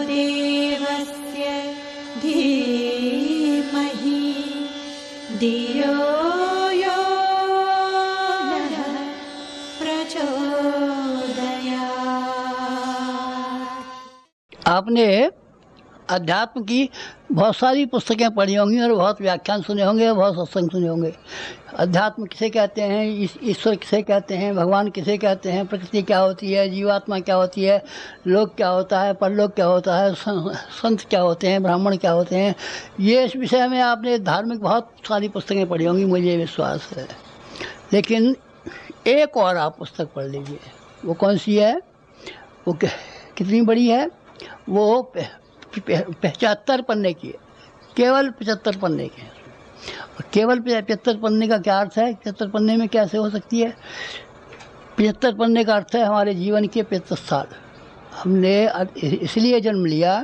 देवस्य धीमहि धियो यो नः प्रचोदयात्। आपने अध्यात्म की बहुत सारी पुस्तकें पढ़ी होंगी और बहुत व्याख्यान सुने होंगे और बहुत सत्संग सुने होंगे। अध्यात्म किसे कहते हैं, ईश्वर किसे कहते हैं, भगवान किसे कहते हैं, प्रकृति क्या होती है, जीवात्मा क्या होती है, लोक क्या होता है, परलोक क्या होता है, संत क्या होते हैं, ब्राह्मण क्या होते हैं, ये इस विषय में आपने धार्मिक बहुत सारी पुस्तकें पढ़ी होंगी, मुझे विश्वास है। लेकिन एक और आप पुस्तक पढ़ लीजिए। वो कौन सी है? वो कितनी बड़ी है? वो 75 पन्ने की है, केवल 75 पन्ने के हैं। और केवल 75 पन्ने का क्या अर्थ है? 75 पन्ने में कैसे हो सकती है? 75 पन्ने का अर्थ है हमारे जीवन के 75 साल। हमने इसलिए जन्म लिया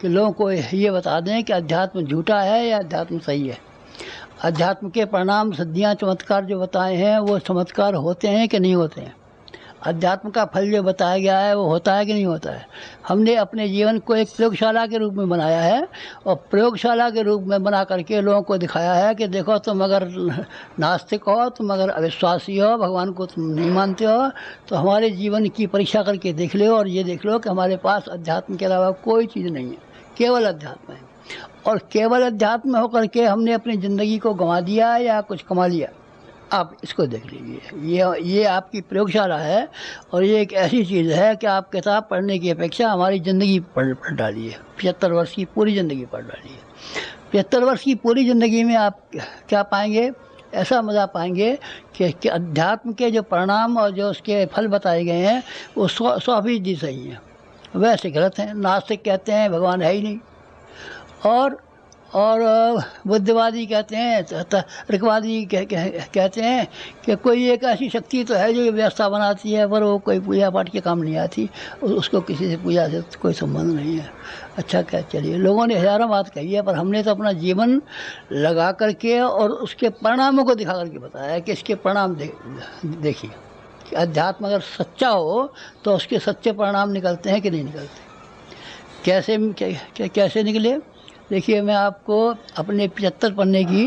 कि लोगों को ये बता दें कि अध्यात्म झूठा है या अध्यात्म सही है। अध्यात्म के परिणाम, सिद्धियाँ, चमत्कार जो बताए हैं वो चमत्कार होते हैं कि नहीं होते हैं। अध्यात्म का फल जो बताया गया है वो होता है कि नहीं होता है। हमने अपने जीवन को एक प्रयोगशाला के रूप में बनाया है और प्रयोगशाला के रूप में बना करके लोगों को दिखाया है कि देखो, तुम अगर नास्तिक हो, तुम अगर अविश्वासी हो, भगवान को तुम नहीं मानते हो, तो हमारे जीवन की परीक्षा करके देख लो और ये देख लो कि हमारे पास अध्यात्म के अलावा कोई चीज़ नहीं है, केवल अध्यात्म है। और केवल अध्यात्म होकर के हमने अपनी ज़िंदगी को गंवा दिया या कुछ कमा लिया। आप इसको देख लीजिए। ये आपकी प्रयोगशाला है और ये एक ऐसी चीज़ है कि आप किताब पढ़ने की अपेक्षा हमारी ज़िंदगी पढ़ डालिए। 75 वर्ष की पूरी ज़िंदगी पढ़ डालिए। 75 वर्ष की पूरी ज़िंदगी में आप क्या पाएंगे? ऐसा मज़ा पाएंगे कि अध्यात्म के जो परिणाम और जो उसके फल बताए गए हैं वो 100% सही हैं, वैसे गलत हैं। नास्तिक कहते हैं भगवान है ही नहीं, और बुद्धवादी कहते हैं, तर्कवादी कहते हैं कि कोई एक ऐसी शक्ति तो है जो व्यवस्था बनाती है, पर वो कोई पूजा पाठ के काम नहीं आती, उसको किसी से पूजा से कोई संबंध नहीं है। अच्छा, क्या चलिए, लोगों ने हज़ारों बात कही है, पर हमने तो अपना जीवन लगा करके और उसके परिणामों को दिखा करके बताया कि इसके परिणाम देखिए कि अध्यात्म अगर सच्चा हो तो उसके सच्चे परिणाम निकलते हैं कि नहीं निकलते। कैसे निकले? देखिए, मैं आपको अपने 75 पन्ने की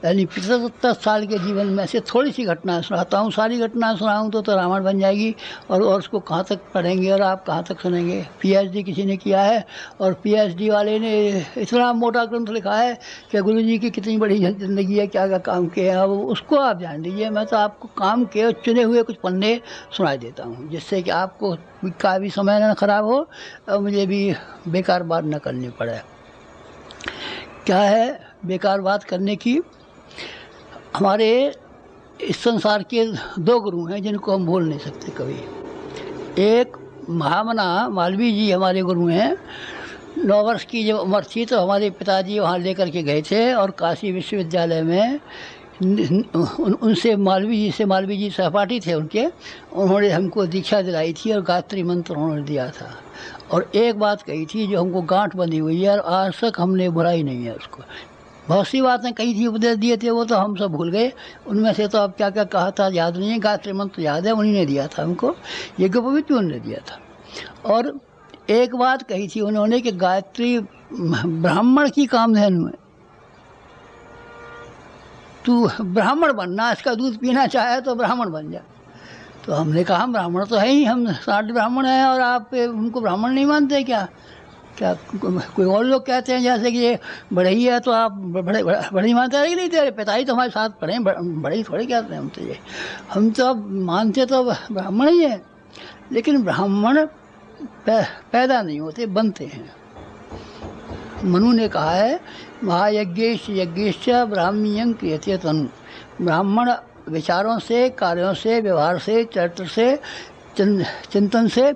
यानी 75 साल के जीवन में से थोड़ी सी घटनाएं सुनाता हूँ। सारी घटनाएं सुनाऊँ तो रामायण बन जाएगी और उसको कहाँ तक पढ़ेंगे और आप कहाँ तक सुनेंगे। पीएचडी किसी ने किया है और पीएचडी वाले ने इतना मोटा ग्रंथ लिखा है कि गुरुजी की कितनी बड़ी ज़िंदगी है, क्या क्या काम किए हैं, अब उसको आप जान लीजिए। मैं तो आपको काम के चुने हुए कुछ पन्ने सुनाई देता हूँ, जिससे कि आपको का भी समय न खराब हो और मुझे भी बेकार बात न करनी पड़े। क्या है बेकार बात करने की? हमारे इस संसार के 2 गुरु हैं जिनको हम भूल नहीं सकते कभी। एक महामना मालवीय जी हमारे गुरु हैं। 9 वर्ष की जब उम्र थी तो हमारे पिताजी वहाँ लेकर के गए थे और काशी विश्वविद्यालय में मालवीय जी सहपाठी थे उनके, उन्होंने हमको दीक्षा दिलाई थी और गायत्री मंत्र उन्होंने दिया था। और एक बात कही थी जो हमको गांठ बंधी हुई है और आज तक हमने बुराई नहीं है उसको। बहुत सी बातें कही थी, उपदेश दिए थे, वो तो हम सब भूल गए। उनमें से तो अब क्या क्या कहा था याद नहीं है। गायत्री मंत्र याद है, उन्हीं ने दिया था हमको, यज्ञोपवीत उन्होंने दिया था। और एक बात कही थी उन्होंने कि गायत्री ब्राह्मण की कामधेनु है, तू ब्राह्मण बनना, इसका दूध पीना चाहे तो ब्राह्मण बन जा। तो हमने कहा हम ब्राह्मण तो है ही, हम 60 ब्राह्मण हैं और आप उनको ब्राह्मण नहीं मानते क्या? कोई और लोग कहते हैं जैसे कि ये बढ़ई है तो आप बड़े मानते हैं कि नहीं, तेरे पिताजी तो हमारे साथ पढ़े, बड़े थोड़े कहते हैं हम। तो ये हम तो अब मानते तो ब्राह्मण ही हैं, लेकिन ब्राह्मण पैदा नहीं होते, बनते हैं। मनु ने कहा है महायज्ञेश यज्ञेश ब्राह्मीयं क्रियते तनु। ब्राह्मण विचारों से, कार्यों से, व्यवहार से, चरित्र से, चिंतन से,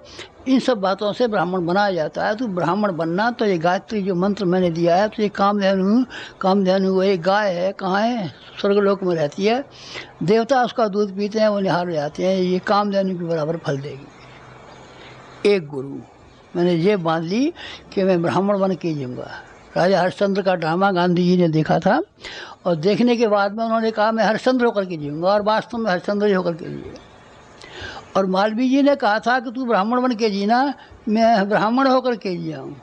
इन सब बातों से ब्राह्मण बनाया जाता है। तो ब्राह्मण बनना तो ये गायत्री जो मंत्र मैंने दिया है, तो ये कामधेनु वो एक गाय है, कहाँ है? स्वर्गलोक में रहती है। देवता उसका दूध पीते हैं, वो निहार हो जाते हैं। ये कामधेनु के बराबर फल देगी। एक गुरु मैंने ये बांध ली कि मैं ब्राह्मण बन के जीऊँगा। राजा हरिश्चंद्र का ड्रामा गांधी जी ने देखा था और देखने के बाद में उन्होंने कहा मैं हरिश्चंद्र होकर के जीऊँगा, और वास्तव में हरिश्चंद्र ही होकर के जिए। और मालवीय जी ने कहा था कि तू ब्राह्मण बन के जीना, मैं ब्राह्मण होकर के जिया हूँ।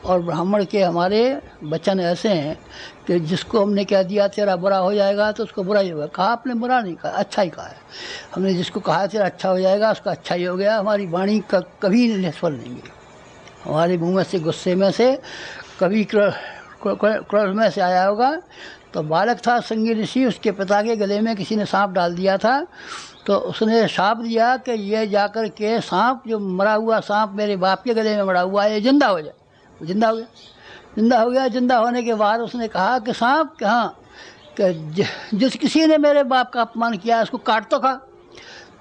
और ब्राह्मण के हमारे वचन ऐसे हैं कि जिसको हमने कह दिया तेरा बुरा हो जाएगा तो उसको बुरा ही होगा। कहा आपने बुरा नहीं कहा, अच्छा ही कहा है। हमने जिसको कहा तेरा अच्छा हो जाएगा उसका अच्छा ही हो गया। हमारी वाणी कभी निष्फल नहीं गई। हमारे मुँह में से, गुस्से में से, कभी क्रोध में से आया होगा। तो बालक था संगी ऋषि, उसके पिता के गले में किसी ने सांप डाल दिया था, तो उसने शाप दिया कि ये जाकर के सांप, जो मरा हुआ सांप मेरे बाप के गले में मरा हुआ है, ये जिंदा हो जाए। जिंदा हो गया। जिंदा हो गया। जिंदा होने के बाद उसने कहा कि सांप कि हाँ, कि जिस किसी ने मेरे बाप का अपमान किया उसको काट तो खा।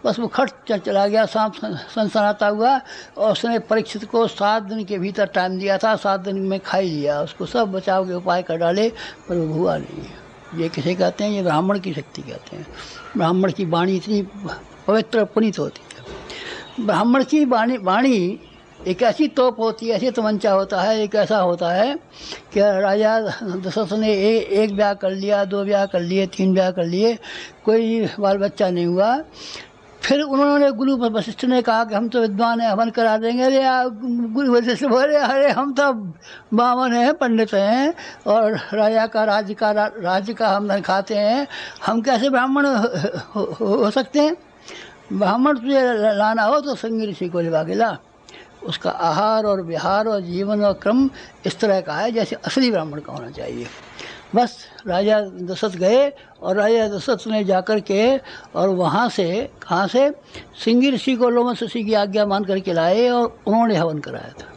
बस वो खट चला गया सांप सनसनाता हुआ। और उसने परीक्षित को 7 दिन के भीतर टाइम दिया था, 7 दिन में खा ही लिया उसको। सब बचाव के उपाय कर डाले पर वो हुआ नहीं। ये किसे कहते हैं? ये ब्राह्मण की शक्ति कहते हैं। ब्राह्मण की वाणी इतनी पवित्र पुनीत होती है। ब्राह्मण की वाणी एक ऐसी तोप होती है, ऐसी तमंचा होता है, एक ऐसा होता है कि राजा दशरथ ने एक ब्याह कर लिया, 2 ब्याह कर लिए, 3 ब्याह कर लिए, कोई बाल बच्चा नहीं हुआ। फिर उन्होंने गुरु वशिष्ठ ने कहा कि हम तो विद्वान हैं, हवन करा देंगे। अरे गुरु वशिष्ठ बोले अरे हम तो बामन हैं, पंडित हैं, और राजा का राज्य का हम धन खाते हैं, हम कैसे ब्राह्मण हो सकते हैं? ब्राह्मण तुझे लाना हो तो संगी ऋषि को लिवा के ला। उसका आहार और विहार और जीवन और क्रम इस तरह का है जैसे असली ब्राह्मण का होना चाहिए। बस राजा दशरथ गए और राजा दशरथ ने जाकर के और वहाँ से, कहाँ से, सिंगी ऋषि को लोमस ऋषि की आज्ञा मान करके लाए और उन्होंने हवन कराया था।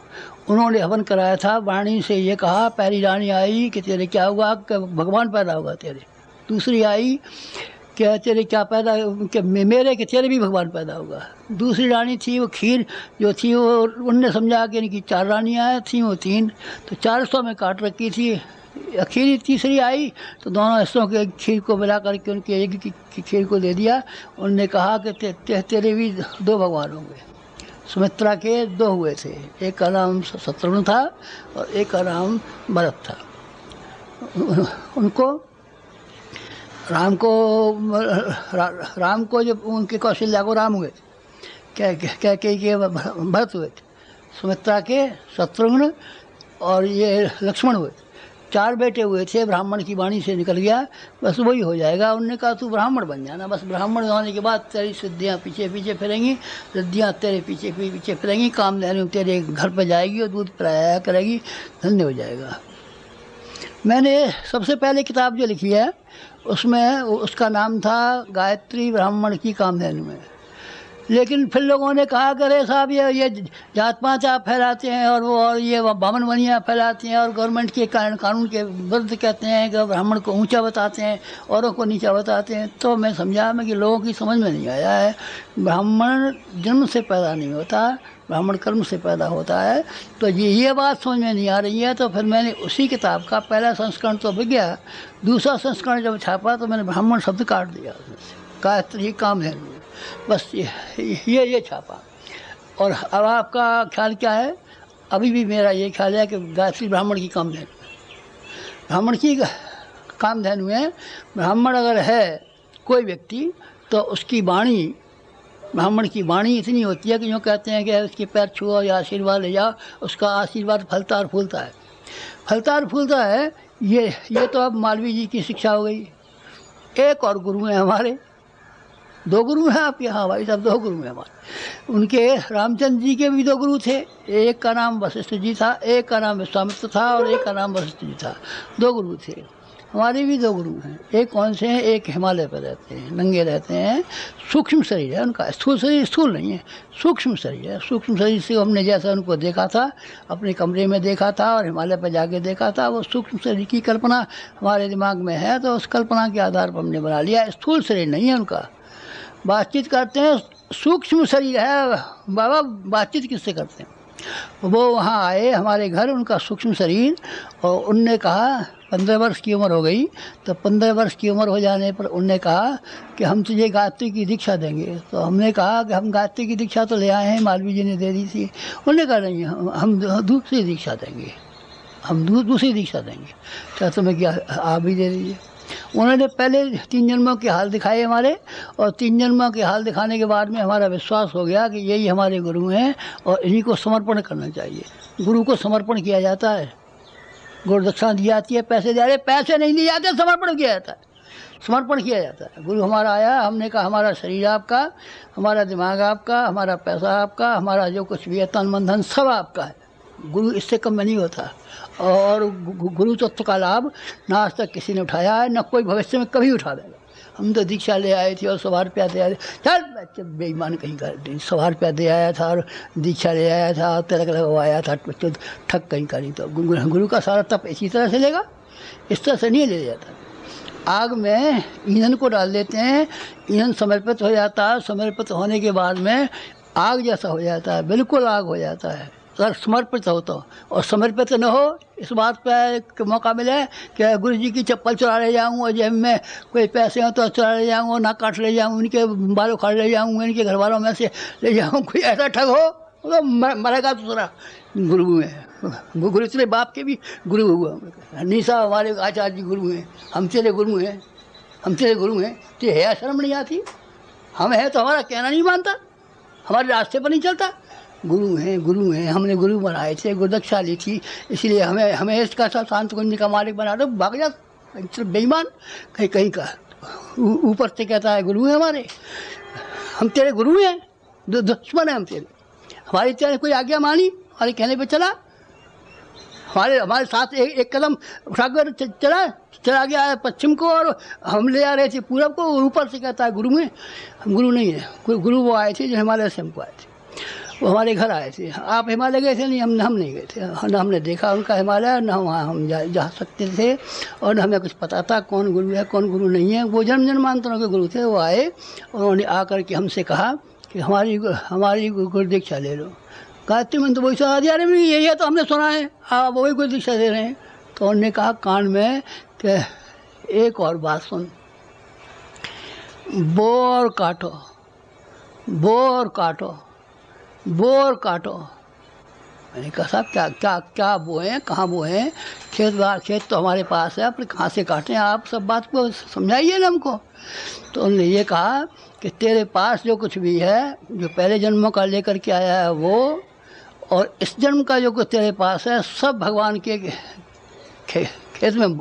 उन्होंने हवन कराया था। वाणी से ये कहा, पहली रानी आई कि तेरे क्या हुआ? कि भगवान पैदा होगा तेरे। दूसरी आई क्या तेरे क्या पैदा, कि मेरे कि तेरे भी भगवान पैदा होगा। दूसरी रानी थी वो खीर जो थी वो उनने समझा कि इनकी 4 रानियाँ थी, वो 3, तो 400 में काट रखी थी। अखीरी तीसरी आई तो दोनों हिस्सों के खीर को मिला करके उनके एक की खीर को दे दिया। उनने कहा कि तेरे भी 2 भगवान होंगे। सुमित्रा के 2 हुए थे, एक का नाम शत्रुघ्न था और एक का नाम भरत था। उनको राम को जब उनके कौशल्या को राम हुए थे, क्या के भरत हुए थे, सुमित्रा के शत्रुघ्न और ये लक्ष्मण हुए थे। 4 बेटे हुए थे। ब्राह्मण की वाणी से निकल गया, बस वही हो जाएगा। उनने कहा तू ब्राह्मण बन जाना, बस ब्राह्मण होने के बाद तेरी सिद्धियाँ पीछे पीछे फिरेंगी, सिद्धियाँ तेरे पीछे पीछे फिरेंगी, कामधेनु तेरे घर पर जाएगी और दूध पिलाया करेगी, धन्य हो जाएगा। मैंने सबसे पहले किताब जो लिखी है उसमें उसका नाम था गायत्री ब्राह्मण की कामधेनु में। लेकिन फिर लोगों ने कहा कि अरे साहब ये जात पात आप फैलाते हैं और ये बामन बनियाँ फैलाते हैं और गवर्नमेंट के कानून के विरुद्ध कहते हैं कि ब्राह्मण को ऊंचा बताते हैं, औरों को नीचा बताते हैं। तो मैं समझा कि लोगों की समझ में नहीं आया है। ब्राह्मण जन्म से पैदा नहीं होता, ब्राह्मण कर्म से पैदा होता है। तो ये बात समझ में नहीं आ रही है। तो फिर मैंने उसी किताब का पहला संस्करण तो बिक गया, दूसरा संस्करण जब छापा तो मैंने ब्राह्मण शब्द काट दिया उसमें से, गायत्री कामधेनु, बस ये छापा। और अब आपका ख्याल क्या है? अभी भी मेरा ये ख्याल है कि गायत्री ब्राह्मण की कामधेनु, ब्राह्मण की कामधेनु है। ब्राह्मण अगर है कोई व्यक्ति तो उसकी वाणी, ब्राह्मण की वाणी इतनी होती है कि यूँ कहते हैं कि उसके पैर छुओ या आशीर्वाद ले जाओ, उसका आशीर्वाद फलता और फूलता है, फलता और फूलता है। ये तो अब मालवीय जी की शिक्षा हो गई। एक और गुरु हैं हमारे, 2 गुरु हैं आप यहाँ भाई साहब, 2 गुरु हैं हमारे। उनके रामचंद्र जी के भी 2 गुरु थे, एक का नाम वशिष्ठ जी था, एक का नाम विश्वामित्र था और एक का नाम वशिष्ठ जी था। 2 गुरु थे। हमारे भी 2 गुरु हैं। एक कौन से हैं? एक हिमालय पर रहते हैं, नंगे रहते हैं, सूक्ष्म शरीर है उनका, स्थूल शरीर स्थूल नहीं है, सूक्ष्म शरीर है। सूक्ष्म शरीर से हमने जैसा उनको देखा था, अपने कमरे में देखा था और हिमालय पर जाके देखा था, वो सूक्ष्म शरीर की कल्पना हमारे दिमाग में है, तो उस कल्पना के आधार पर हमने बना लिया। स्थूल शरीर नहीं है उनका। बातचीत करते हैं, सूक्ष्म शरीर है बाबा, बातचीत किससे करते हैं? वो वहाँ आए हमारे घर, उनका सूक्ष्म शरीर, और उनने कहा 15 वर्ष की उम्र हो गई, तो 15 वर्ष की उम्र हो जाने पर उनने कहा कि हम तुझे गायत्री की दीक्षा देंगे। तो हमने कहा कि हम गायत्री की दीक्षा तो ले आए हैं, मालवीय जी ने दे दी थी। उन्होंने कहा नहीं, हम दूसरी दीक्षा देंगे, हम दूसरी दीक्षा देंगे, क्या तुम्हें क्या आप भी दे दीजिए। उन्होंने पहले 3 जन्मों के हाल दिखाए हमारे, और 3 जन्मों के हाल दिखाने के बाद में हमारा विश्वास हो गया कि यही हमारे गुरु हैं और इन्हीं को समर्पण करना चाहिए। गुरु को समर्पण किया जाता है, गुरु दक्षिणा दी जाती है, पैसे दे रहे, पैसे नहीं दिए जाते, समर्पण किया जाता है, समर्पण किया जाता है। गुरु हमारा आया, हमने कहा हमारा शरीर आपका, हमारा दिमाग आपका, हमारा पैसा आपका, हमारा जो कुछ भी है तन मन धन सब आपका है। गुरु इससे कम में नहीं होता। और गुरु तत्व का लाभ ना आज तक किसी ने उठाया है, न कोई भविष्य में कभी उठा देगा। हम तो दीक्षा ले आए थे और 100 रुपया दे आए थे, चल बेईमान कहीं कर 100 रुपया दे आया था और दीक्षा ले आया था और तिलक लगवाया था, ठग कहीं करी। तो गुरु का सारा तप इसी तरह से लेगा, इस तरह से नहीं ले जाता। आग में ईंधन को डाल देते हैं, ईंधन समर्पित हो जाता है, समर्पित होने के बाद में आग जैसा हो जाता है, बिल्कुल आग हो जाता है अगर समर्पित हो तो। और समर्पित न हो, इस बात पर मौका मिले कि गुरु जी की चप्पल चुरा ले जाऊँ और जेब में कोई पैसे हो तो चुरा ले जाऊँ, ना काट ले जाऊँ, इनके बालों खाड़ ले जाऊँ, इनके घर वालों में से ले जाऊँ, कोई ऐसा ठग हो तो मरेगा दूसरा। गुरु है, गुरु तेरे बाप के भी गुरु हुआ, नहीं साहब हमारे आचार्य जी गुरु हैं, हम तेरे गुरु हैं, हम तेरे गुरु हैं। तो है शर्म नहीं आती? हम हैं तो हमारा कहना नहीं मानता, हमारे रास्ते पर नहीं चलता। गुरु हैं, गुरु हैं, हमने गुरु बनाए थे, गुरुदक्षा ली थी, इसलिए हमें इसका सब शांत कुंज का मालिक बना दो। भाग जा बेईमान कहीं कहीं का, ऊपर से कहता है गुरु हैं हमारे, हम तेरे गुरु हैं, दुश्मन है हम तेरे। हमारी तेरे कोई आज्ञा मानी, हमारे कहने पे चला, हमारे साथ एक कदम उठाकर चला गया है पश्चिम को और हम ले आ रहे थे पूरब को, और ऊपर से कहता है गुरु हैं। हम गुरु नहीं है, गुरु वो आए थे जो हिमालय से हमको आए थे, वो हमारे घर आए थे। आप हिमालय गए थे? नहीं, हम नहीं गए थे, न हमने देखा उनका हिमालय, न वहाँ हम जा सकते थे, और न हमें कुछ पता था कौन गुरु है कौन गुरु नहीं है। वो जन्म जन्मांतरों के गुरु थे, वो आए और उन्होंने आकर के हमसे कहा कि हमारी गुरु दीक्षा ले लो। कहते मैंने तो वही सुना दिया, अरे यही है तो हमने सुना है, आप वही गुरु दीक्षा दे रहे हैं। तो उन्होंने कहा कान में कि एक और बात सुन, बोर काटो, बोर काटो, बोर काटो। मैंने कहा साहब क्या क्या क्या बोए, कहाँ बोए? खेत तो हमारे पास है, अपने कहाँ से काटें? आप सब बात को समझाइए ना हमको। तो उन्होंने ये कहा कि तेरे पास जो कुछ भी है, जो पहले जन्मों का लेकर के आया है वो, और इस जन्म का जो कुछ तेरे पास है, सब भगवान के खेत में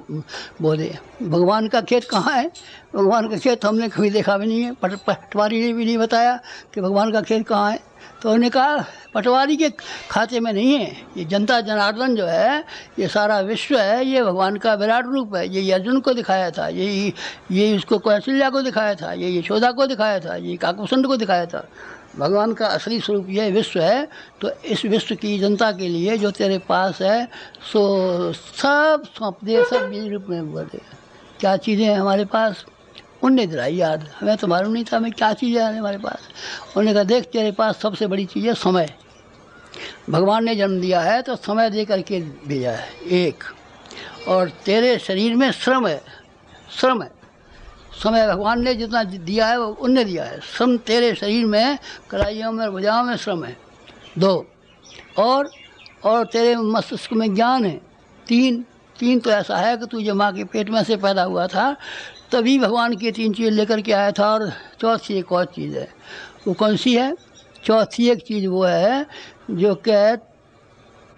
बो दे। भगवान का खेत कहाँ है? भगवान का खेत हमने कभी देखा भी नहीं है, पटवारी ने भी नहीं बताया कि भगवान का खेत कहाँ है। तो उन्होंने कहा पटवारी के खाते में नहीं है, ये जनता जनार्दन जो है, ये सारा विश्व है, ये भगवान का विराट रूप है। ये अर्जुन को दिखाया था, ये उसको कौशल्या को दिखाया था, ये यशोदा को दिखाया था, ये काकुसंड को दिखाया था। भगवान का असली स्वरूप ये विश्व है। तो इस विश्व की जनता के लिए जो तेरे पास है सो सब सौंप दे, सब बीज रूप में बोल दे। क्या चीज़ें हैं हमारे पास? उनने दिलाई याद, हमें तो मालूम नहीं था हमें क्या चीज़ें हैं हमारे पास। उन्होंने कहा देख तेरे पास सबसे बड़ी चीज़ है समय। भगवान ने जन्म दिया है तो समय दे करके भेजा है एक, और तेरे शरीर में श्रम है, श्रम है। समय भगवान ने जितना दिया है वो उनने दिया है। श्रम तेरे शरीर में, कलाइयों में, भुजाओं में श्रम है 2, और तेरे मस्तिष्क में ज्ञान है 3 तो ऐसा है कि तू जब माँ के पेट में से पैदा हुआ था तभी भगवान की 3 चीज़ लेकर के आया था। और चौथी एक और चीज़ है, वो कौन सी है? चौथी एक चीज़ वो है जो कि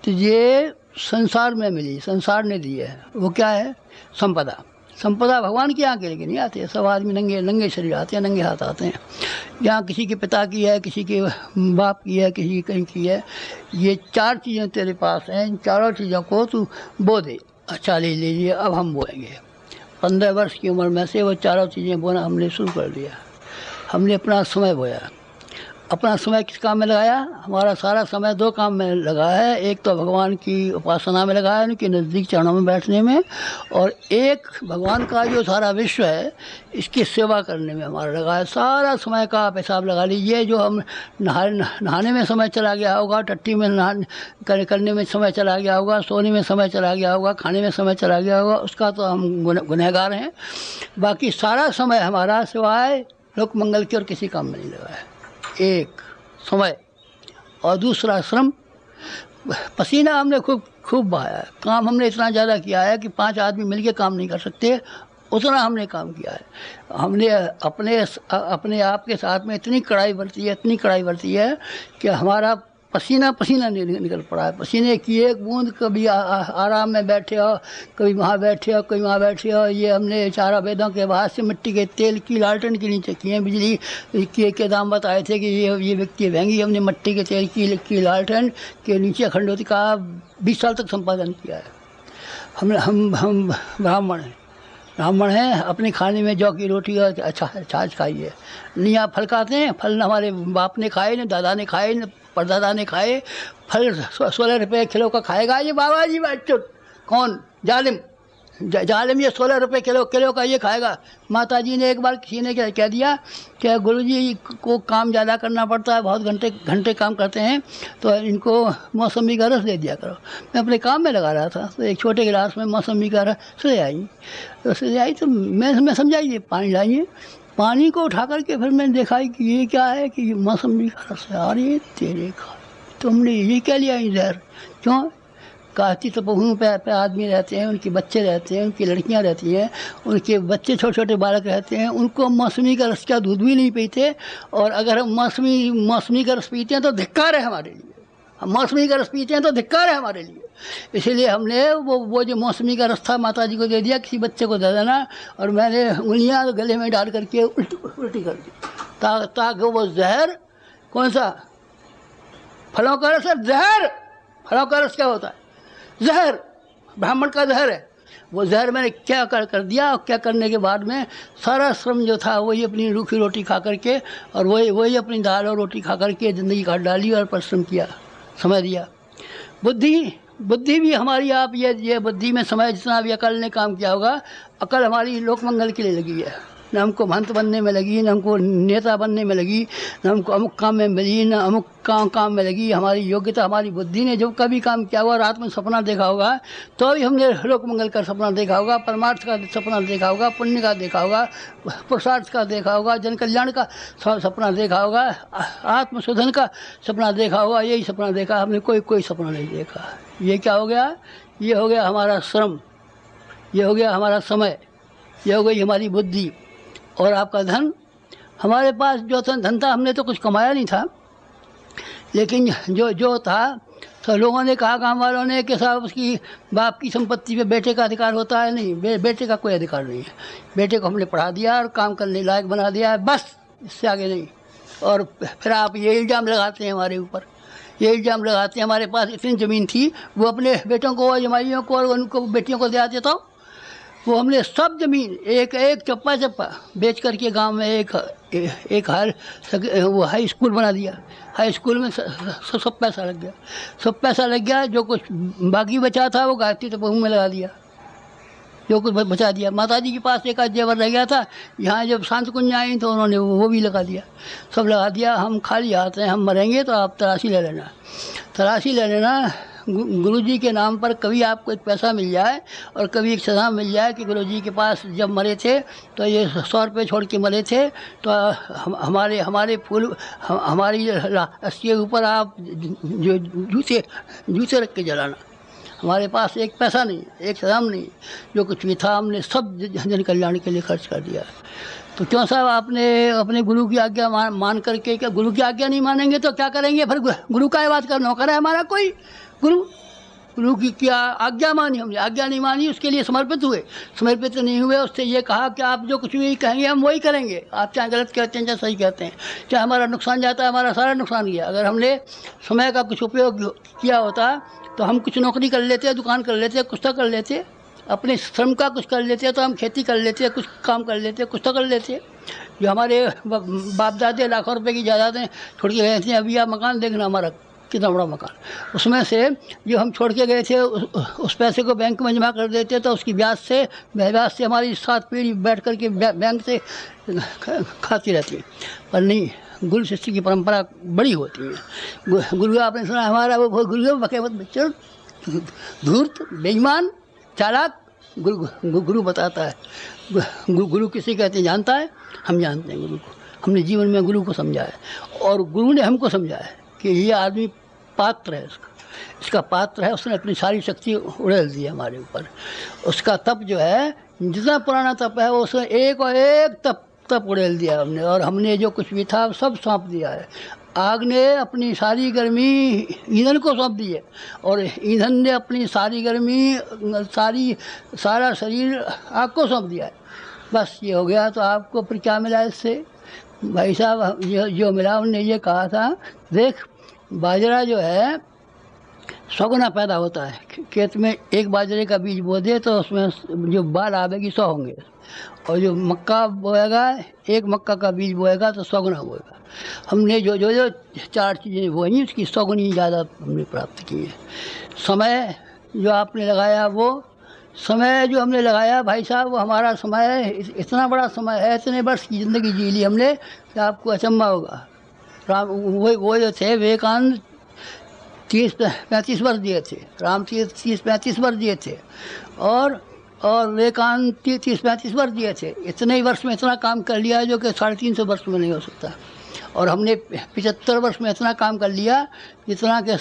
तुझे संसार में मिली, संसार ने दी है। वो क्या है? संपदा। संपदा भगवान के यहाँ के लेके नहीं आते, सब आदमी नंगे शरीर आते हैं, नंगे हाथ आते हैं। यहाँ किसी के पिता की है, किसी के बाप की है, किसी की कहीं की है। ये 4 चीज़ें तेरे पास हैं, इन चारों चीज़ों को तू बो दे। अच्छा ले लीजिए, अब हम बोएंगे। 15 वर्ष की उम्र में से वो चारों चीज़ें बोना हमने शुरू कर दिया। हमने अपना समय बोया। अपना समय किस काम में लगाया? हमारा सारा समय 2 काम में लगा है। एक तो भगवान की उपासना में लगा है, उनके नज़दीक चरणों में बैठने में, और एक भगवान का जो सारा विश्व है इसकी सेवा करने में हमारा लगा है। सारा समय का आप हिसाब लगा लीजिए। जो हम नहाने में समय चला गया होगा, टट्टी में करने में समय चला गया होगा, सोने में समय चला गया होगा, खाने में समय चला गया होगा, उसका तो हम गुनहगार हैं। बाकी सारा समय हमारा सिवाय लोक मंगल के और किसी काम में नहीं लगा है। एक समय, और दूसरा श्रम। पसीना हमने खूब बहाया है। काम हमने इतना ज़्यादा किया है कि 5 आदमी मिलके काम नहीं कर सकते, उतना हमने काम किया है। हमने अपने आप के साथ में इतनी कड़ाई बरती है कि हमारा पसीना पसीना निकल पड़ा है। पसीने की एक बूंद, कभी आराम में बैठे हो, कभी वहाँ बैठे हो, कभी वहाँ बैठे हो। ये हमने चारा वेदों के बाद से मिट्टी के तेल की लालटेन के नीचे किए। बिजली के दाम बताए थे कि ये व्यक्ति महंगी। हमने मिट्टी के तेल की लालटेन के नीचे अखंडोती का 20 साल तक संपादन किया है। हम ब्राह्मण हैं, अपने खाने में जौ की रोटी और अच्छा छाछ खाइए। नहीं आप फल खाते हैं? फल न हमारे बाप ने खाए, न दादा ने खाए, न परदादा ने खाए। फल 16 रुपये किलो का खाएगा ये बाबा जी बच्चों? कौन जालिम? जालिम ये 16 रुपये किलो का ये खाएगा। माता जी ने एक बार किसी ने कह दिया कि गुरुजी को काम ज़्यादा करना पड़ता है, बहुत घंटे काम करते हैं, तो इनको मौसमी का रस दे दिया करो। मैं अपने काम में लगा रहा था तो एक छोटे गिलास में मौसमी का रस ले आई। तो मैं समझाइए पानी लाइए। पानी को उठा करके फिर मैंने देखा कि ये क्या है, कि मौसमी का रस है। अरे तेरे का तुमने ये क्या लिया जहर? क्यों? काशी तपोभूमि पे आदमी रहते हैं, उनके बच्चे रहते हैं, उनकी लड़कियां रहती हैं, उनके बच्चे छोटे छोटे बालक रहते हैं, उनको मौसमी का रस का दूध भी नहीं पीते। और अगर हम मौसमी का रस पीते हैं तो धिक्कार है हमारे लिए। हम मौसमी का रस पीते हैं तो धिक्कार है हमारे लिए। इसीलिए हमने वो जो मौसमी का रस था माता जी को दे दिया, किसी बच्चे को दे देना। और मैंने उंगलियाँ गले में डाल करके उल्टी कर दी ताकि वो जहर, कौन सा फलों का रस है? जहर। फलों का रस क्या होता है? जहर, ब्राह्मण का जहर है। वो जहर मैंने क्या कर दिया। और क्या करने के बाद में सारा श्रम जो था वही अपनी रूखी रोटी खा करके और वही अपनी दाल और रोटी खा करके ज़िंदगी काट डाली और परिश्रम किया, समय दिया। बुद्धि भी हमारी, आप ये बुद्धि में समय जितना भी अकल ने काम किया होगा, अकल हमारी लोक मंगल के लिए लगी है। न हमको महंत बनने में लगी, न हमको नेता बनने में लगी, न हमको अमुक काम में मिली, न अमुक काम में लगी। हमारी योग्यता, हमारी बुद्धि ने जो कभी काम किया होगा, रात में सपना देखा होगा तो भी हमने लोक मंगल का सपना देखा होगा, परमार्थ का सपना देखा होगा, पुण्य का देखा होगा, पुरुषार्थ का देखा होगा, जन कल्याण का सपना देखा होगा, आत्मशोधन का सपना देखा होगा। यही सपना देखा हमने, कोई सपना नहीं देखा। ये क्या हो गया? ये हो गया हमारा श्रम, ये हो गया हमारा समय, ये हो गई हमारी बुद्धि। और आपका धन, हमारे पास जो धन था, हमने तो कुछ कमाया नहीं था, लेकिन जो था तो लोगों ने कहा, गाँव वालों ने, कि साहब उसकी बाप की संपत्ति पे बेटे का अधिकार होता है। नहीं, बेटे का कोई अधिकार नहीं है। बेटे को हमने पढ़ा दिया और काम करने लायक बना दिया है, बस, इससे आगे नहीं। और फिर आप ये इल्ज़ाम लगाते हैं हमारे ऊपर, ये इल्ज़ाम लगाते हैं हमारे पास इतनी ज़मीन थी, वो अपने बेटों को, जमाइयों को और उनको बेटियों को दे आते, तो वो हमने सब ज़मीन एक चप्पा बेच करके गांव में एक वो हाई स्कूल बना दिया। हाई स्कूल में सब पैसा लग गया। जो कुछ बाकी बचा था वो गायत्री तपोभूमि में लगा दिया, जो कुछ बचा दिया। माता जी के पास एक आध जेवर रह गया था, यहाँ जब शांत कुंज आई तो उन्होंने वो भी लगा दिया, सब लगा दिया। हम खाली हाथ हैं, हम मरेंगे तो आप तलाशी ले लेना। गुरुजी के नाम पर कभी आपको एक पैसा मिल जाए और कभी एक सदा मिल जाए कि गुरुजी के पास जब मरे थे तो ये 100 रुपये छोड़ के मरे थे, तो हमारे फूल, हमारी अस्सी के ऊपर आप जो जूते रख के जलाना। हमारे पास एक पैसा नहीं, एक सदाम नहीं, जो कुछ भी था हमने सब जन कल्याण के लिए खर्च कर दिया। तो क्यों साहब आपने अपने गुरु की आज्ञा मान करके, क्या गुरु की आज्ञा नहीं मानेंगे तो क्या करेंगे? फिर गुरु का बात का नौकर है हमारा कोई? गुरु की क्या आज्ञा मानी हमने? आज्ञा नहीं मानी, उसके लिए समर्पित नहीं हुए। उससे ये कहा कि आप जो कुछ भी कहेंगे हम वही करेंगे, आप चाहे गलत कहते हैं चाहे सही कहते हैं, चाहे हमारा नुकसान जाता है, हमारा सारा नुकसान गया। अगर हमने समय का कुछ उपयोग किया होता तो हम कुछ नौकरी कर लेते, दुकान कर लेते, कुछ तो कर लेते, अपने श्रम का कुछ कर लेते, तो हम खेती कर लेते, कुछ काम कर लेते, कुछ तो कर लेते। जो हमारे बाप दादे लाखों रुपए की जायदादें छोड़ के गए थे, अभी आप मकान देखना हमारा कितना बड़ा मकान, उसमें से जो हम छोड़ के गए थे उस पैसे को बैंक में जमा कर देते, तो उसकी ब्याज से हमारी 7 पीढ़ी बैठ कर के बैंक से खाती रहती है। पर नहीं, गुरु शिष्य की परंपरा बड़ी होती है। गुरु आपने सुना हमारा वो गुरु बकेवत बच्चों, धूर्त, बेईमान, चालाक, गुरु बताता है। गुरु किसे कहते हैं जानता है? हम जानते हैं गुरु को, हमने जीवन में गुरु को समझा है और गुरु ने हमको समझा है कि ये आदमी पात्र है इसका, इसका पात्र है, उसने अपनी सारी शक्ति उड़ेल दी हमारे ऊपर। उसका तप जो है, जितना पुराना तप है वो उसने एक और एक तप उड़ेल दिया हमने, और हमने जो कुछ भी था सब सौंप दिया है। आग ने अपनी सारी गर्मी ईंधन को सौंप दी है, और ईंधन ने अपनी सारी गर्मी सारा शरीर आग को सौंप दिया है। बस ये हो गया। तो आपको फिर क्या मिला इससे? भाई साहब जो मिला, उन्होंने ये कहा था, देख बाजरा जो है 100 गुना पैदा होता है। खेत में एक बाजरे का बीज बो दे तो उसमें जो बाल आवेगी 100 होंगे, और जो मक्का बोएगा, एक मक्का का बीज बोएगा तो 100 गुना बोएगा। हमने जो 4 चीज़ें बोई उसकी 100 गुनी ज़्यादा हमने प्राप्त की है। समय जो आपने लगाया, वो समय जो हमने लगाया भाई साहब, वो हमारा समय इतना बड़ा समय है, इतने वर्ष की ज़िंदगी जी ली हमने कि आपको अचंभा होगा। राम वो जो थे विवेकानंद 30-35 वर्ष दिए थे, राम 30-35 वर्ष दिए थे, और विवेकानंद 30-35 वर्ष दिए थे। इतने ही वर्ष में इतना काम कर लिया जो कि 350 वर्ष में नहीं हो सकता। और हमने 75 वर्ष में इतना काम कर लिया जितना कि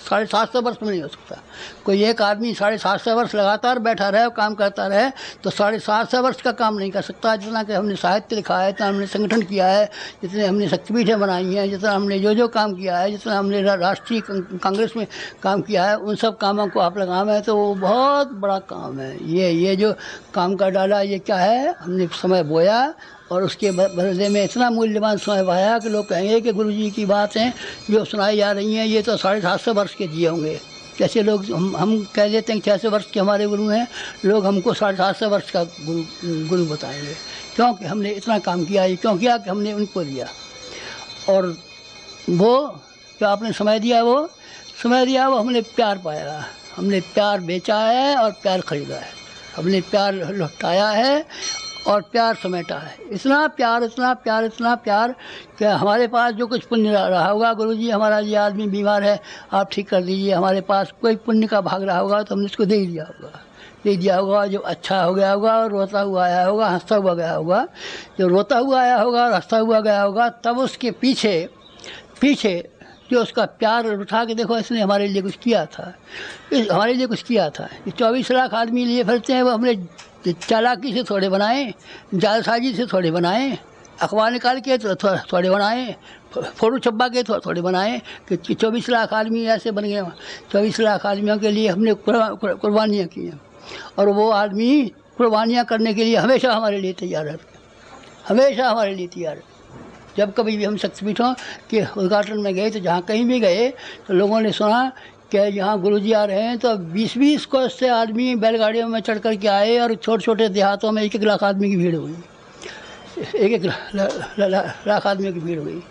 750 वर्ष में नहीं हो सकता। कोई एक आदमी 750 वर्ष लगातार बैठा रहे और काम करता रहे तो 750 वर्ष का काम नहीं कर सकता। जितना कि हमने साहित्य लिखा है, जितना हमने संगठन किया है, जितने हमने शक्तिपीठें बनाई हैं, जितना हमने जो काम किया है, जितना हमने राष्ट्रीय कांग्रेस में काम किया है, उन सब कामों को आप लगाम है तो वो बहुत बड़ा काम है। ये जो काम कर डाला, ये क्या है? हमने समय बोया और उसके बदले में इतना मूल्यवान समय पाया कि लोग कहेंगे कि गुरुजी की बातें जो सुनाई जा रही हैं ये तो 750 वर्ष के जिए होंगे। जैसे लोग हम कह देते हैं 600 वर्ष के हमारे गुरु हैं, लोग हमको 750 वर्ष का गुरु बताएंगे, क्योंकि हमने इतना काम किया। ये क्यों किया? कि हमने उनको दिया। और वो जो आपने समय दिया, वो हमने प्यार पाया। हमने प्यार बेचा है और प्यार खरीदा है। हमने प्यार लौटाया है और प्यार समेटा है। इतना प्यार कि हमारे पास जो कुछ पुण्य रहा होगा, गुरुजी हमारा ये आदमी बीमार है, आप ठीक कर दीजिए, हमारे पास कोई पुण्य का भाग रहा होगा तो हमने इसको दे दिया होगा। जो अच्छा हो गया होगा और रोता हुआ आया होगा, हंसता हुआ गया होगा। जो रोता हुआ आया होगा और हंसता हुआ गया होगा, तब उसके पीछे जो उसका प्यार उठा के देखो, इसने हमारे लिए कुछ किया था, हमारे लिए कुछ किया था। ये 24 लाख आदमी लिए फिरते हैं, वो हमने चालाकी से थोड़े बनाए, जालसाजी से थोड़े बनाए, अखबार निकाल के थोड़े बनाए, फोटो छपा के थोड़े बनाए कि 24 लाख आदमी ऐसे बन गए। 24 लाख आदमियों के लिए हमने कुर्बानियाँ की हैं, और वो आदमी कुर्बानियाँ करने के लिए हमेशा हमारे लिए तैयार है, हमेशा हमारे लिए तैयार है। जब कभी भी हम शक्तिपीठों के उद्घाटन में गए तो जहाँ कहीं भी गए तो लोगों ने सुना कि यहाँ गुरुजी आ रहे हैं, तो 20-20 को से आदमी बैलगाड़ियों में चढ़ कर के आए, और छोटे देहातों में 1-1 लाख आदमी की भीड़ हुई, 1-1 लाख आदमी की भीड़ हुई।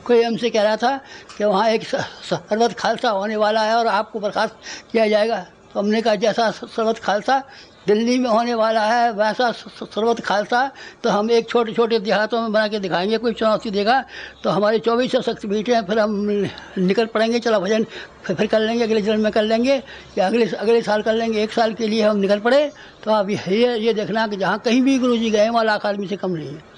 कोई हमसे कह रहा था कि वहाँ एक सरबत खालसा होने वाला है और आपको बर्खास्त किया जाएगा। तो हमने कहा जैसा सरबत खालसा दिल्ली में होने वाला है वैसा सरबत खालसा तो हम एक छोटे देहातों में बना के दिखाएंगे। कोई चुनौती देगा तो हमारे 24 शक्तिपीठें हैं, फिर हम निकल पड़ेंगे, चलो भजन फिर कर लेंगे, अगले जन्म में कर लेंगे या अगले साल कर लेंगे। 1 साल के लिए हम निकल पड़े तो आप ये देखना कि जहाँ कहीं भी गुरुजी गए वहाँ लाख आदमी से कम नहीं है।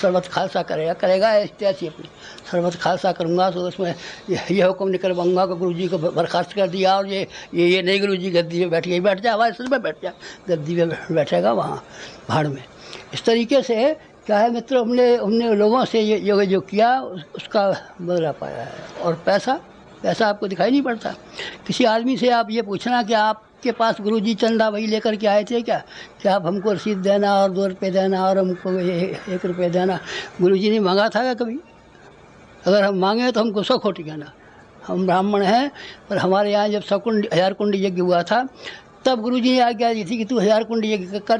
सरबत खालसा करेगा ऐसी अपनी सरबत खालसा करूँगा तो उसमें ये हुक्म निकलवाऊँगा कि गुरुजी को बर्खास्त कर दिया, और ये नहीं गुरुजी गद्दी में बैठ जा, हमारे सिर में बैठ जा, गद्दी में बैठेगा वहाँ भाड़ में। इस तरीके से क्या है मित्र, हमने लोगों से ये जो किया उसका बदला पाया है। और पैसा आपको दिखाई नहीं पड़ता। किसी आदमी से आप ये पूछना कि आपके पास गुरुजी चंदा वही लेकर के आए थे क्या आप हमको रसीद देना और 2 रुपये देना और हमको 1 रुपये देना, गुरुजी ने मांगा था क्या कभी? अगर हम मांगे तो हमको 100 खोटी कहना। हम ब्राह्मण हैं, पर हमारे यहाँ जब 1000 कुंड यज्ञ हुआ था तब गुरुजी ने आज्ञा दी थी कि तू 1000 कुंड यज्ञ कर,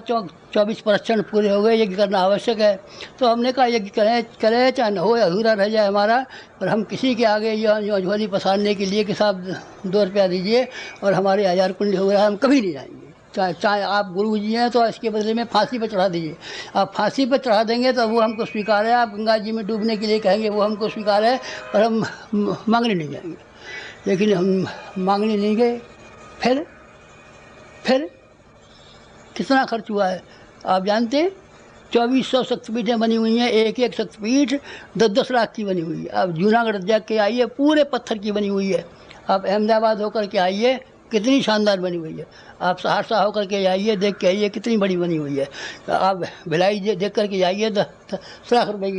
24 प्रदक्षिण पूरे हो गए, यज्ञ करना आवश्यक है। तो हमने कहा यज्ञ करें चाहे न हो, अधूरा रह जाए हमारा, पर हम किसी के आगे यो झोली पसारने के लिए कि साहब 2 रुपया दीजिए और हमारे 1000 कुंड हो रहा है, हम कभी नहीं जाएंगे। चाहे आप गुरुजी हैं तो इसके बदले में फांसी पर चढ़ा दीजिए। आप फांसी पर चढ़ा देंगे तो वो हमको स्वीकार है, आप गंगा जी में डूबने के लिए कहेंगे वो हमको स्वीकार है, पर हम मांगने नहीं जाएंगे। लेकिन हम मांगने नहीं गए। फिर कितना खर्च हुआ है आप जानते हैं? 2400 शक्तिपीठें बनी हुई हैं, एक शक्तिपीठ 10-10 लाख की बनी हुई है। आप जूनागढ़ जाके आइए, पूरे पत्थर की बनी हुई है। आप अहमदाबाद होकर के आइए, कितनी शानदार बनी हुई है। आप सहरसा होकर के आइए, देख के आइए कितनी बड़ी बनी हुई है। आप भिलाई देख कर के आइए, 10 लाख रुपए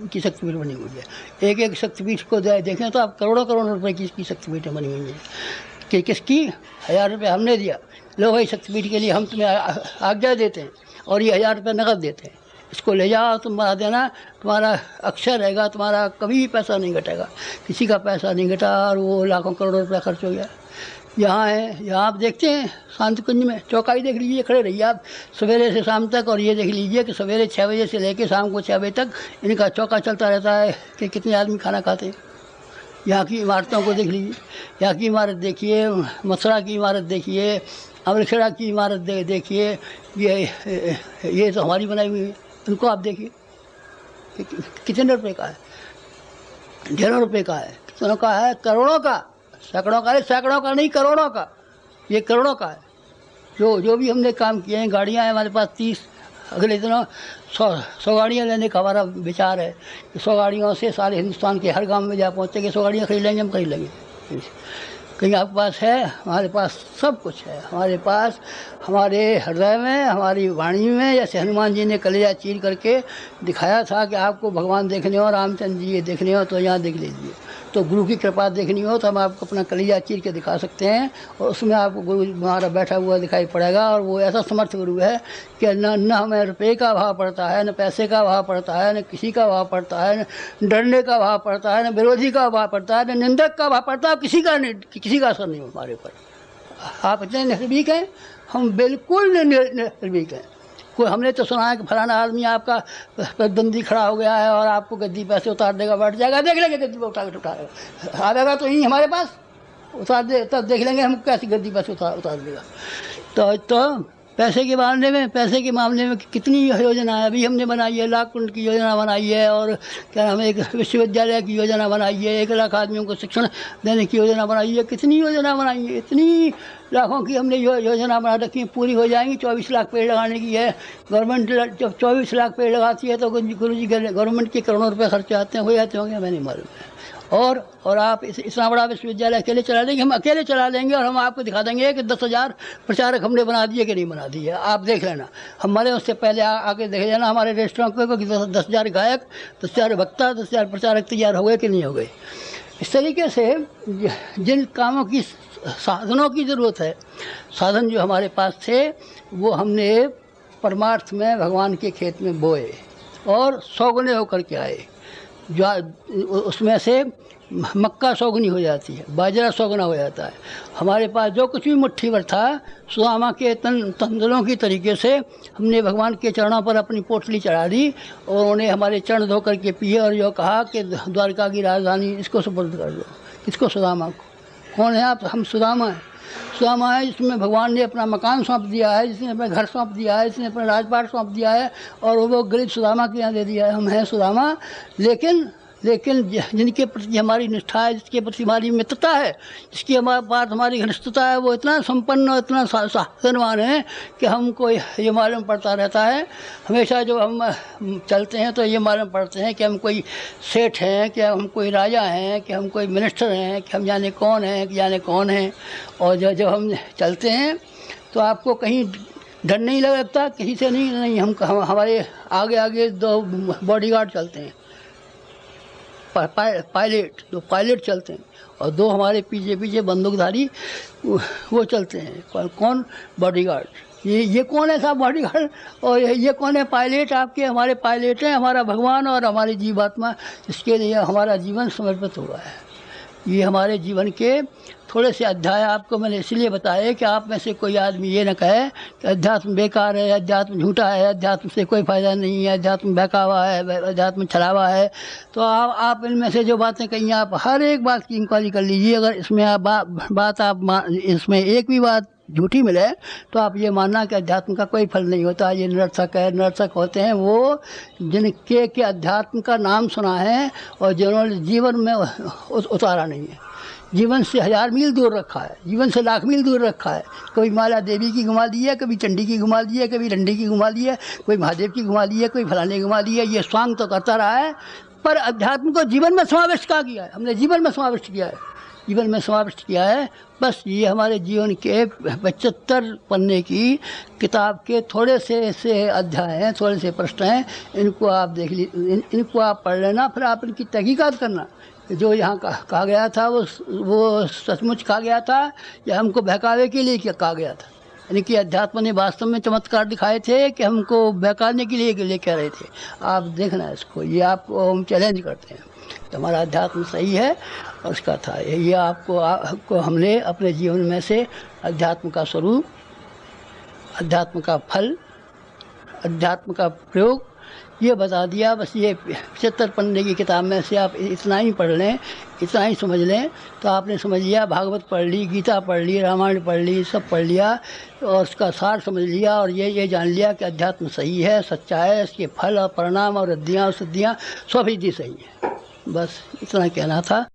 की शक्तिपीठ बनी हुई है। एक एक शक्तिपीठ को देखें तो आप करोड़ों करोड़ रुपए की शक्तिपीठें बनी हुई हैं। कि किसकी? 1000 रुपये हमने दिया, लो भाई शक्तिपीठ के लिए हम तुम्हें आज्ञा देते हैं और ये 1000 रुपये नकद देते हैं, इसको ले जाओ, तुम बना देना, तुम्हारा अक्षर रहेगा, तुम्हारा कभी पैसा नहीं घटेगा। किसी का पैसा नहीं घटा और वो लाखों करोड़ों रुपया खर्च हो गया। यहाँ है, यहाँ आप देखते हैं शांति कुंज में, चौकाई देख लीजिए, खड़े रहिए आप सवेरे से शाम तक, और ये देख लीजिए कि सवेरे 6 बजे से लेकर शाम को 6 बजे तक इनका चौका चलता रहता है कि कितने आदमी खाना खाते हैं। यहाँ की इमारतों को देख लीजिए, यहाँ की इमारत देखिए, मथुरा की इमारत देखिए, अमृतसर की इमारत देखिए, ये तो हमारी बनाई हुई है। उनको आप देखिए कितने रुपए का है, ढेरों रुपए का है, कितनों का है, करोड़ों का, सैकड़ों का, सैकड़ों का नहीं, करोड़ों का, ये करोड़ों का है। जो भी हमने काम किए हैं, गाड़ियाँ हैं हमारे पास 30, अगले दिनों 100 गाड़ियाँ लेने का हमारा विचार है। 100 गाड़ियों से सारे हिंदुस्तान के हर गांव में जा पहुँचेंगे, 100 गाड़ियाँ खरीद लेंगे, हम खरीद लेंगे। कहीं आपके पास है? हमारे पास सब कुछ है। हमारे पास, हमारे हृदय में, हमारी वाणी में, जैसे हनुमान जी ने कलेजा चीर करके दिखाया था कि आपको भगवान देखने हो, रामचंद्र जी ये देखने हो तो यहाँ देख लीजिए। तो गुरु की कृपा देखनी हो तो हम आपको अपना कलेजा चीर के दिखा सकते हैं, और उसमें आपको गुरु हमारा बैठा हुआ दिखाई पड़ेगा। और वो ऐसा समर्थ गुरु है कि न हमें रुपये का भाव पड़ता है, न पैसे का भाव पड़ता है, न किसी का भाव पड़ता है, न डरने का भाव पड़ता है, न विरोधी का भाव पड़ता है, न निंदक का भाव पड़ता है, किसी का असर नहीं हमारे ऊपर। आप इतने निर्भीक हैं, हम बिल्कुल निर्भीक हैं। कोई हमने तो सुना है कि फलाना आदमी आपका प्रतिद्वंदी खड़ा हो गया है और आपको गद्दी पैसे उतार देगा, बैठ जाएगा, देख लेंगे गद्दी पर उठाएगा, आएगा तो यहीं हमारे पास उतार दे, तब देख लेंगे हम कैसी गद्दी पैसे उतार देगा। तो पैसे के मामले में कितनी योजना है अभी हमने बनाई है। लाख कुंड की योजना बनाई है, और क्या नाम है, एक विश्वविद्यालय की योजना बनाई है, 1 लाख आदमियों को शिक्षण देने की योजना बनाई है। कितनी योजना बनाई है, इतनी लाखों की हमने योजना बना रखी है, पूरी हो जाएंगी। 24 लाख पेड़ लगाने की है गवर्नमेंट। जब 24 लाख पेड़ लगाती है तो गुरु जी गवर्नमेंट के करोड़ों रुपये खर्चे आते हैं, हो जाते होंगे, हमें नहीं मालूम है। और आप इतना बड़ा विश्वविद्यालय अकेले चला लेंगे? हम अकेले चला लेंगे, और हम आपको दिखा देंगे कि 10,000 प्रचारक हमने बना दिए कि नहीं बना दिए। आप देख लेना, हमारे उससे पहले आके देख लेना हमारे रेस्टोरेंट पे कि 10,000 गायक, 10,000 वक्ता, 10,000 प्रचारक तैयार हो गए कि नहीं हो गए। इस तरीके से जिन कामों की, साधनों की ज़रूरत है, साधन जो हमारे पास थे वो हमने परमार्थ में भगवान के खेत में बोए और 100 गुने होकर के आए। जो उसमें से मक्का 100 गुनी हो जाती है, बाजरा 100 गुना हो जाता है। हमारे पास जो कुछ भी मुट्ठी भर था, सुदामा के तंदुलों की तरीके से हमने भगवान के चरणों पर अपनी पोटली चढ़ा दी, और उन्हें हमारे चरण धो करके पिए, और जो कहा कि द्वारका की राजधानी इसको सुपुर्द कर दो। किसको? सुदामा को। कौन है आप? हम सुदामा हैं। सुदामा है जिसमें भगवान ने अपना मकान सौंप दिया है, जिसने अपना घर सौंप दिया है, जिसने अपना राजपाट सौंप दिया है, और वो गरीब सुदामा के यहाँ दे दिया है। हम हैं सुदामा, लेकिन जिनके प्रति हमारी निष्ठा है, जिसके प्रति हमारी मित्रता है, जिसकी हमारे पास हमारी घनिष्ठता है, वो इतना संपन्न और इतना साधनवान है कि हमको ये मालूम पड़ता रहता है। हमेशा जब हम चलते हैं तो ये मालूम पड़ते हैं कि हम कोई सेठ हैं, कि हम कोई राजा हैं, कि हम कोई मिनिस्टर हैं, कि हम जाने कौन हैं, कि जाने कौन हैं। और जब हम चलते हैं तो आपको कहीं डर नहीं लगता, किसी से नहीं। हम हमारे आगे आगे 2 बॉडीगार्ड चलते हैं, पायलट, 2 पायलट चलते हैं, और 2 हमारे पीछे बंदूकधारी वो चलते हैं। कौन? बॉडीगार्ड। ये कौन है साहब बॉडीगार्ड? और ये कौन है? पायलट। आपके हमारे पायलट हैं, हमारा भगवान और हमारी जीवात्मा, इसके लिए हमारा जीवन समर्पित हुआ है। ये हमारे जीवन के थोड़े से अध्याय आपको मैंने इसलिए बताए कि आप में से कोई आदमी ये न कहे कि अध्यात्म बेकार है, अध्यात्म झूठा है, अध्यात्म से कोई फ़ायदा नहीं है, अध्यात्म बहकावा है, अध्यात्म छलावा है। तो आप इनमें से जो बातें कही, आप हर एक बात की इंक्वायरी कर लीजिए। अगर इसमें आप इसमें एक भी बात झूठी मिले तो आप ये मानना कि अध्यात्म का कोई फल नहीं होता, ये निरर्थक है। निरर्थक होते हैं वो जिनके अध्यात्म का नाम सुना है और जिन्होंने जीवन में उतारा नहीं है, जीवन से 1000 मील दूर रखा है, जीवन से लाख मील दूर रखा है। कभी माला देवी की घुमा दी है, कभी चंडी की घुमा दी है, कभी रंडी की घुमा दी है, कोई महादेव की घुमा दी है, कोई फलाने की घुमा दी है। ये स्वांग तो करता रहा है, पर अध्यात्म को जीवन में समाविष्ट किया है, हमने जीवन में समाविष्ट किया है। जीवन में समाविष्ट किया है। बस ये हमारे जीवन के 75 पन्ने की किताब के थोड़े से ऐसे अध्याय हैं, थोड़े से प्रश्न हैं, इनको आप देख इनको आप पढ़ लेना, फिर आप इनकी तहकीकात करना। जो यहाँ कहा गया था वो सचमुच कहा गया था या हमको बहकावे के लिए क्या कहा गया था, यानी कि अध्यात्म ने वास्तव में चमत्कार दिखाए थे कि हमको बहकाने के लिए कह रहे थे। आप देखना इसको, ये आपको हम चैलेंज करते हैं। तो हमारा अध्यात्म सही है और उसका था ये आपको हमने अपने जीवन में से अध्यात्म का स्वरूप, अध्यात्म का फल, अध्यात्म का प्रयोग ये बता दिया। बस ये 75 पन्ने की किताब में से आप इतना ही पढ़ लें, इतना ही समझ लें तो आपने समझ लिया। भागवत पढ़ ली, गीता पढ़ ली, रामायण पढ़ ली, सब पढ़ लिया और उसका सार समझ लिया और ये जान लिया कि अध्यात्म सही है, सच्चा है, इसके फल और परिणाम और रिद्धियाँ और सिद्धियाँ 100% सही है। बस इतना कहना था।